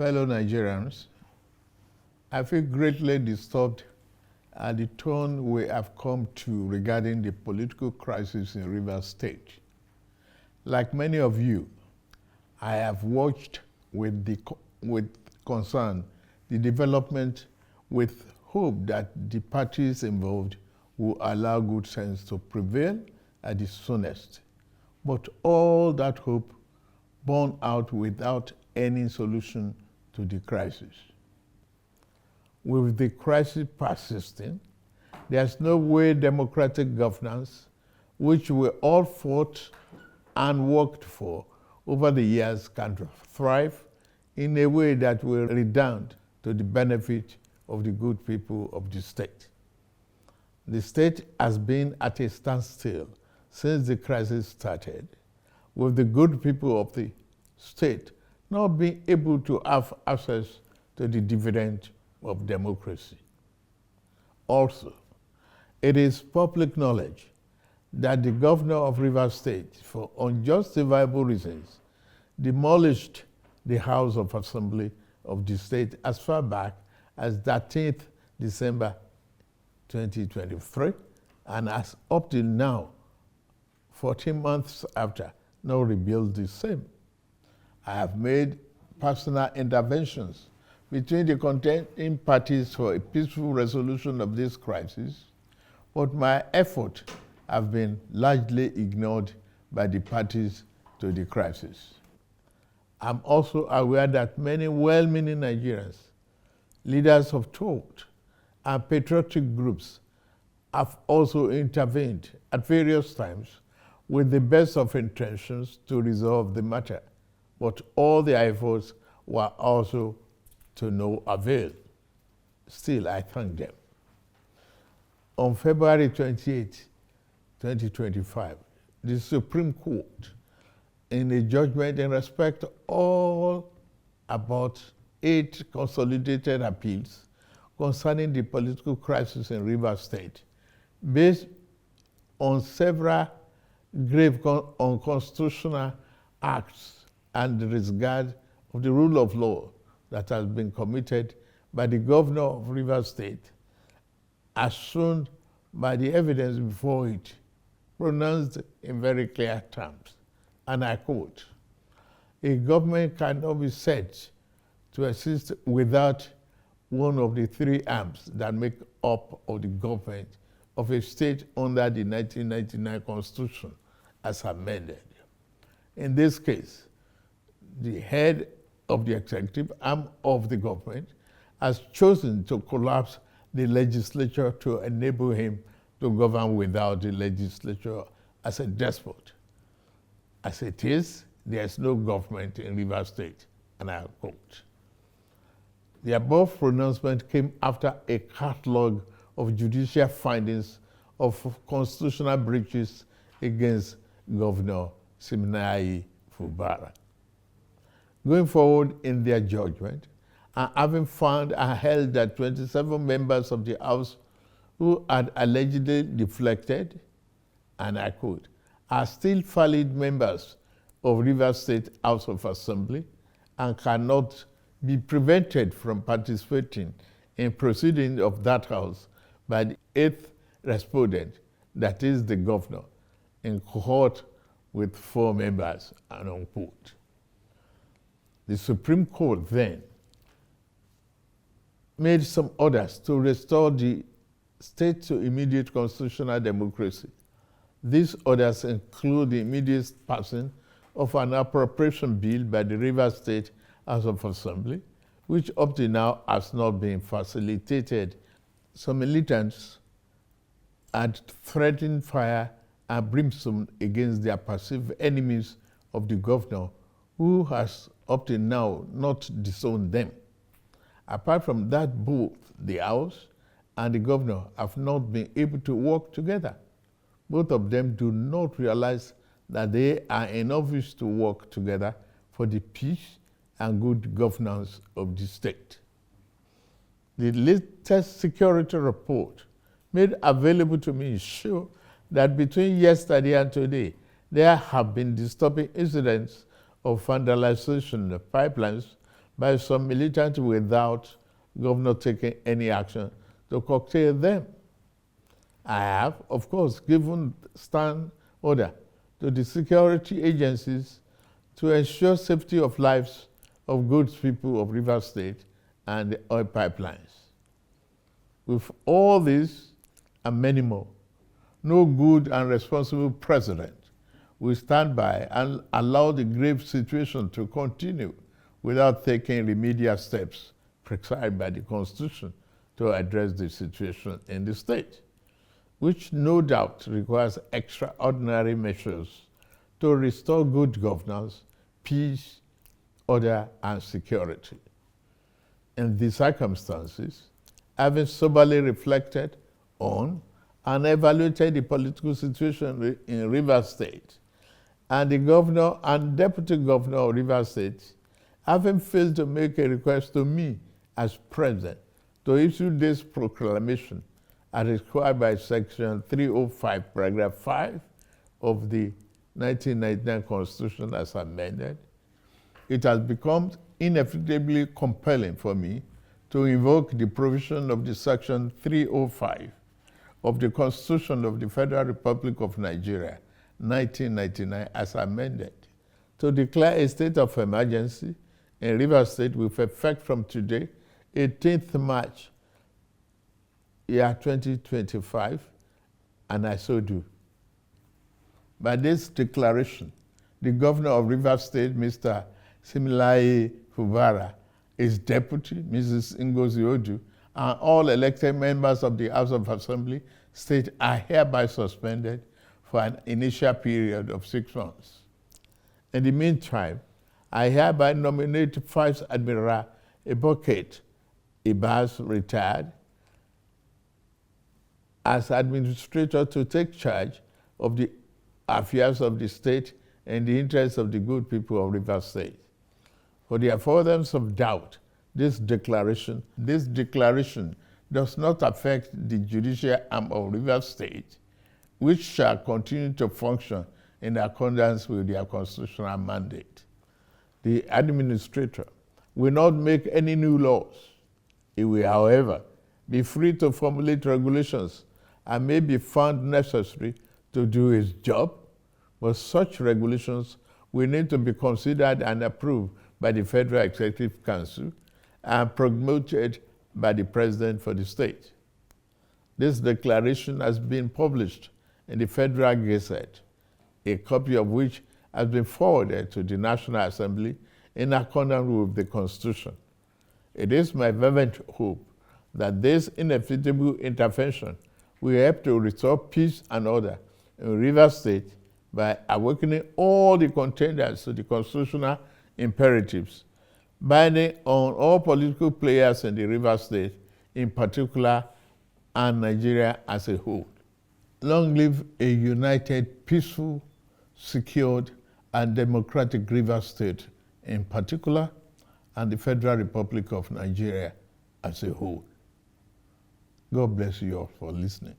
Fellow Nigerians, I feel greatly disturbed at the tone we have come to regarding the political crisis in Rivers State. Like many of you, I have watched with concern the development with hope that the parties involved will allow good sense to prevail at the soonest. But all that hope borne out without any solution to the crisis. With the crisis persisting, there's no way democratic governance, which we all fought and worked for over the years, can thrive in a way that will redound to the benefit of the good people of the state. The state has been at a standstill since the crisis started, with the good people of the state not being able to have access to the dividend of democracy. Also, it is public knowledge that the governor of Rivers State, for unjustifiable reasons, demolished the House of Assembly of the state as far back as 13th December 2023, and as up till now, 14 months after, now rebuilt the same. I have made personal interventions between the contending parties for a peaceful resolution of this crisis, but my efforts have been largely ignored by the parties to the crisis. I'm also aware that many well-meaning Nigerians, leaders of thought, and patriotic groups have also intervened at various times with the best of intentions to resolve the matter, but all their efforts were also to no avail. Still, I thank them. On February 28, 2025, the Supreme Court, in a judgment in respect to all about 8 consolidated appeals concerning the political crisis in Rivers State, based on several grave unconstitutional acts and the disregard of the rule of law that has been committed by the governor of Rivers State, as shown by the evidence before it, pronounced in very clear terms. And I quote, "A government cannot be said to exist without one of the 3 arms that make up of the government of a state under the 1999 Constitution as amended. In this case, the head of the executive arm of the government has chosen to collapse the legislature to enable him to govern without the legislature as a despot. As it is, there is no government in Rivers State," and I quote. The above pronouncement came after a catalog of judicial findings of constitutional breaches against Governor Siminalayi Fubara. Going forward in their judgment, and having found and held that 27 members of the House who had allegedly deflected, and I quote, "are still valid members of Rivers State House of Assembly and cannot be prevented from participating in proceedings of that House by the 8th respondent, that is the governor, in cohort with 4 members," and unquote. The Supreme Court then made some orders to restore the state to immediate constitutional democracy. These orders include the immediate passing of an appropriation bill by the Rivers State House of Assembly, which up to now has not been facilitated. Some militants had threatened fire and brimstone against their perceived enemies of the governor, who has up to now not disowned them. Apart from that, both the House and the governor have not been able to work together. Both of them do not realize that they are in office to work together for the peace and good governance of the state. The latest security report made available to me show that between yesterday and today, there have been disturbing incidents of vandalization of pipelines by some militants without governor taking any action to curtail them. I have, of course, given stand order to the security agencies to ensure safety of lives of good people of Rivers State and the oil pipelines. With all this and many more, no good and responsible president will stand by and allow the grave situation to continue without taking remedial steps prescribed by the Constitution to address the situation in the state, which no doubt requires extraordinary measures to restore good governance, peace, order, and security. In these circumstances, having soberly reflected on and evaluated the political situation in Rivers State, and the governor and deputy governor of Rivers State having failed to make a request to me as president to issue this proclamation as required by Section 305, Paragraph 5 of the 1999 Constitution as amended, it has become inevitably compelling for me to invoke the provision of the Section 305 of the Constitution of the Federal Republic of Nigeria, 1999, as amended, to declare a state of emergency in Rivers State with effect from today, 18th March, year 2025, and I so do. By this declaration, the governor of Rivers State, Mr. Siminalayi Fubara, his deputy, Mrs. Ngozi Odu, and all elected members of the House of Assembly State are hereby suspended for an initial period of 6 months. In the meantime, I hereby nominate Vice Admiral Eboket Ibas, retired, as administrator to take charge of the affairs of the state in the interests of the good people of Rivers State. For the avoidance of doubt, this declaration does not affect the judicial arm of Rivers State, which shall continue to function in accordance with their constitutional mandate. The administrator will not make any new laws. He will, however, be free to formulate regulations and may be found necessary to do his job, but such regulations will need to be considered and approved by the Federal Executive Council and promoted by the President for the state. This declaration has been published in the Federal Gazette, a copy of which has been forwarded to the National Assembly in accordance with the Constitution. It is my fervent hope that this inevitable intervention will help to restore peace and order in Rivers State by awakening all the contenders to the constitutional imperatives, binding on all political players in the Rivers State in particular and Nigeria as a whole. Long live a united, peaceful, secured, and democratic Rivers State in particular, and the Federal Republic of Nigeria as a whole. God bless you all for listening.